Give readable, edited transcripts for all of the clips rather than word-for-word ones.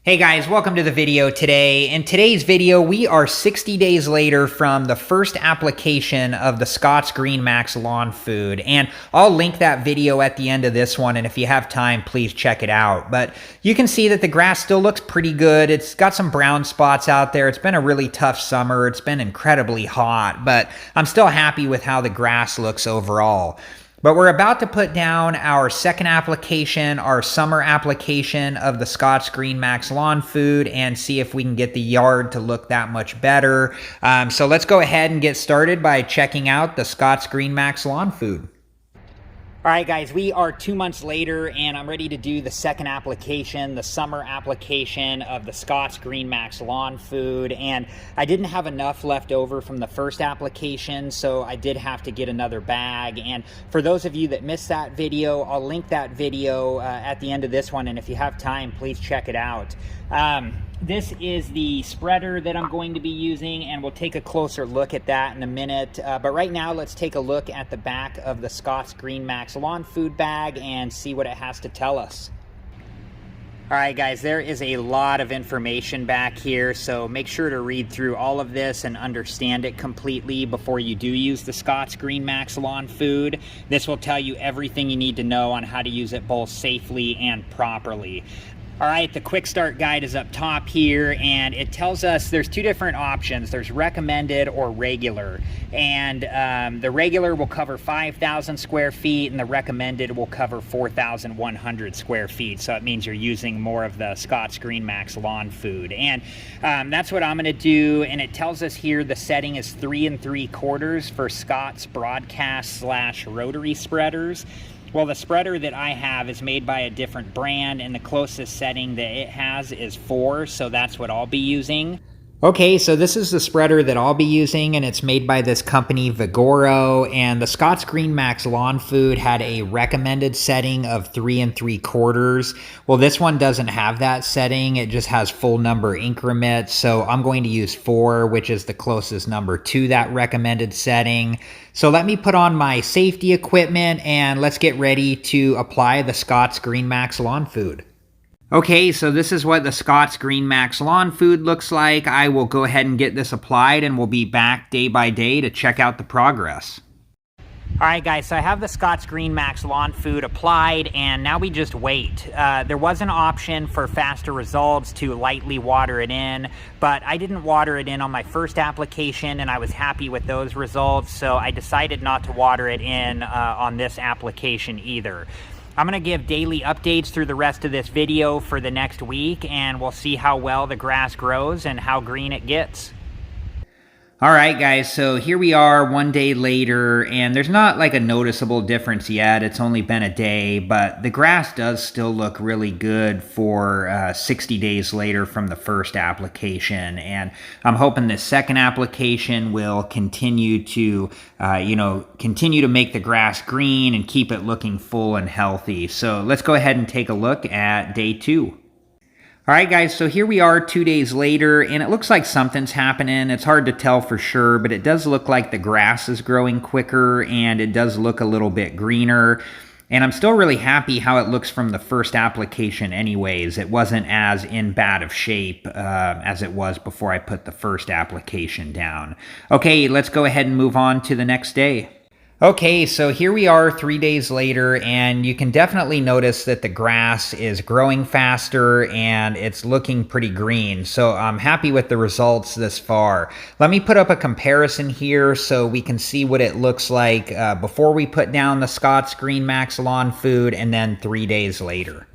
Hey guys, welcome to the video today. In today's video, we are 60 days later from the first application of the Scott's Green Max Lawn Food, and I'll link that video at the end of this one, and if you have time, please check it out. But you can see that the grass still looks pretty good. It's got some brown spots out there. It's been a really tough summer. It's been incredibly hot, but I'm still happy with how the grass looks overall. But we're about to put down our second application, our summer application of the Scott's Green Max Lawn Food, and see if we can get the yard to look that much better. So let's go ahead and get started by checking out the Scott's Green Max Lawn Food. All right, guys, we are 2 months later, and I'm ready to do the second application, the summer application of the Scott's Green Max Lawn Food. And I didn't have enough left over from the first application, so I did have to get another bag. And for those of you that missed that video, I'll link that video at the end of this one, and if you have time, please check it out. This is the spreader that I'm going to be using, and we'll take a closer look at that in a minute. But right now, let's take a look at the back of the Scott's Green Max Lawn Food bag and see what it has to tell us. All right, guys, there is a lot of information back here, so make sure to read through all of this and understand it completely before you do use the Scott's Green Max Lawn Food. This will tell you everything you need to know on how to use it both safely and properly. All right, the quick start guide is up top here, and it tells us there's two different options. There's recommended or regular, and the regular will cover 5,000 square feet, and the recommended will cover 4,100 square feet. So it means you're using more of the Scott's Green Max Lawn Food, and that's what I'm going to do. And it tells us here the setting is 3 3/4 for Scott's broadcast / rotary spreaders. Well, the spreader that I have is made by a different brand, and the closest setting that it has is 4, so that's what I'll be using. Okay, so this is the spreader that I'll be using, and it's made by this company, Vigoro, and the Scott's Green Max Lawn Food had a recommended setting of 3 3/4. Well, this one doesn't have that setting. It just has full number increments, so I'm going to use 4, which is the closest number to that recommended setting. So let me put on my safety equipment, and let's get ready to apply the Scott's Green Max Lawn Food. Okay, so this is what the Scott's Green Max Lawn Food looks like. I will go ahead and get this applied, and we'll be back day by day to check out the progress. All right, guys, so I have the Scott's Green Max Lawn Food applied, and now we just wait. There was an option for faster results to lightly water it in, but I didn't water it in on my first application, and I was happy with those results, so I decided not to water it in on this application either. I'm going to give daily updates through the rest of this video for the next week, and we'll see how well the grass grows and how green it gets. All right, guys, so here we are 1 day later, and there's not like a noticeable difference yet. It's only been a day, but the grass does still look really good for 60 days later from the first application. And I'm hoping this second application will continue to, continue to make the grass green and keep it looking full and healthy. So let's go ahead and take a look at day 2. All right, guys, so here we are 2 days later, and it looks like something's happening. It's hard to tell for sure, but it does look like the grass is growing quicker, and it does look a little bit greener. And I'm still really happy how it looks from the first application anyways. It wasn't as in bad of shape as it was before I put the first application down. Okay, let's go ahead and move on to the next day. Okay, so here we are 3 days later, and you can definitely notice that the grass is growing faster and it's looking pretty green. So I'm happy with the results this far. Let me put up a comparison here so we can see what it looks like before we put down the Scott's Green Max Lawn Food and then 3 days later.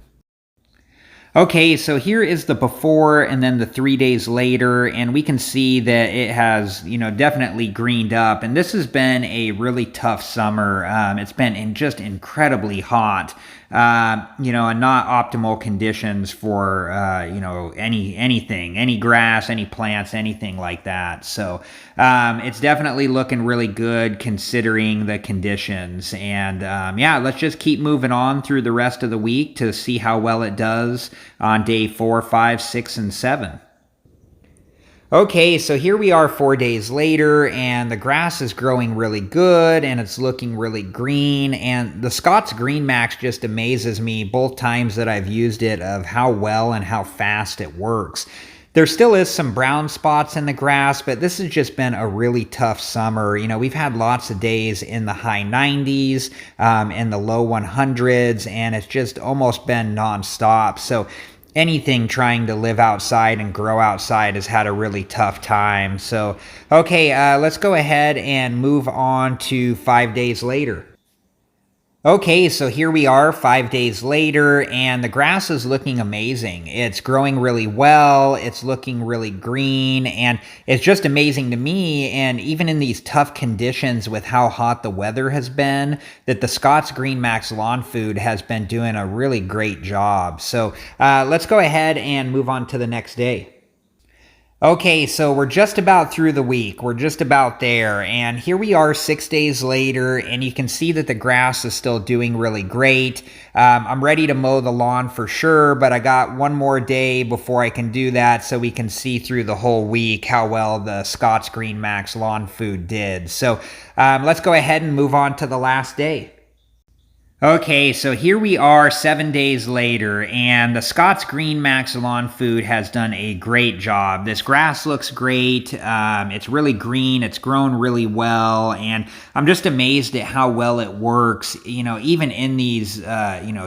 Okay, so here is the before and then the 3 days later, and we can see that it has, definitely greened up. And this has been a really tough summer. It's been just incredibly hot, and not optimal conditions for, any grass, any plants, anything like that. So it's definitely looking really good considering the conditions. And let's just keep moving on through the rest of the week to see how well it does on day 4, 5, 6, and 7. Okay, so here we are 4 days later, and the grass is growing really good and it's looking really green. And the Scott's Green Max just amazes me both times that I've used it of how well and how fast it works. There still is some brown spots in the grass, but this has just been a really tough summer. You know, we've had lots of days in the high 90s, in the low 100s, and it's just almost been nonstop. So anything trying to live outside and grow outside has had a really tough time. So, okay, let's go ahead and move on to 5 days later. Okay, so here we are 5 days later, and the grass is looking amazing. It's growing really well, it's looking really green, and it's just amazing to me. And even in these tough conditions with how hot the weather has been, that the Scott's Green Max Lawn Food has been doing a really great job. So let's go ahead and move on to the next day. Okay, so we're just about through the week. We're just about there. And here we are 6 days later, and you can see that the grass is still doing really great. I'm ready to mow the lawn for sure, but I got one more day before I can do that so we can see through the whole week how well the Scott's Green Max Lawn Food did. So let's go ahead and move on to the last day. Okay, so here we are 7 days later, and the Scott's Green Max Lawn Food has done a great job. This grass looks great. It's really green. It's grown really well, and I'm just amazed at how well it works, you know, even in these,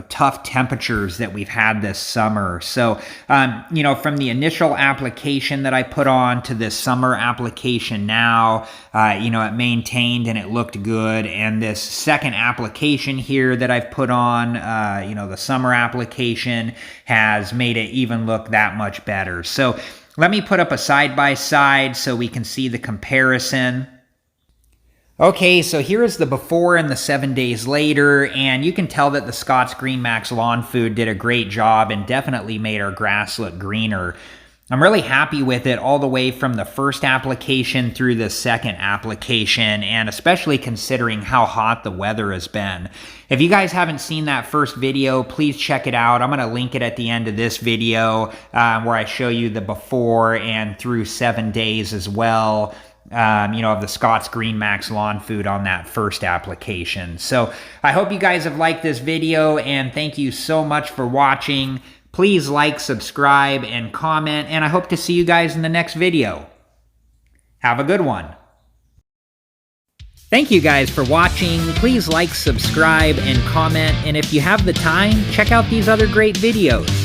tough temperatures that we've had this summer. So, from the initial application that I put on to this summer application now, it maintained and it looked good. And this second application here that I've put on, the summer application has made it even look that much better. So let me put up a side-by-side so we can see the comparison. Okay, so here is the before and the 7 days later, and you can tell that the Scott's Green Max Lawn Food did a great job and definitely made our grass look greener. I'm really happy with it all the way from the first application through the second application, and especially considering how hot the weather has been. If you guys haven't seen that first video, please check it out. I'm going to link it at the end of this video where I show you the before and through 7 days as well. Of the Scott's Green Max Lawn Food on that first application. So I hope you guys have liked this video, and thank you so much for watching. Please like, subscribe, and comment, and I hope to see you guys in the next video. Have a good one. Thank you guys for watching. Please like, subscribe, and comment, and if you have the time, check out these other great videos.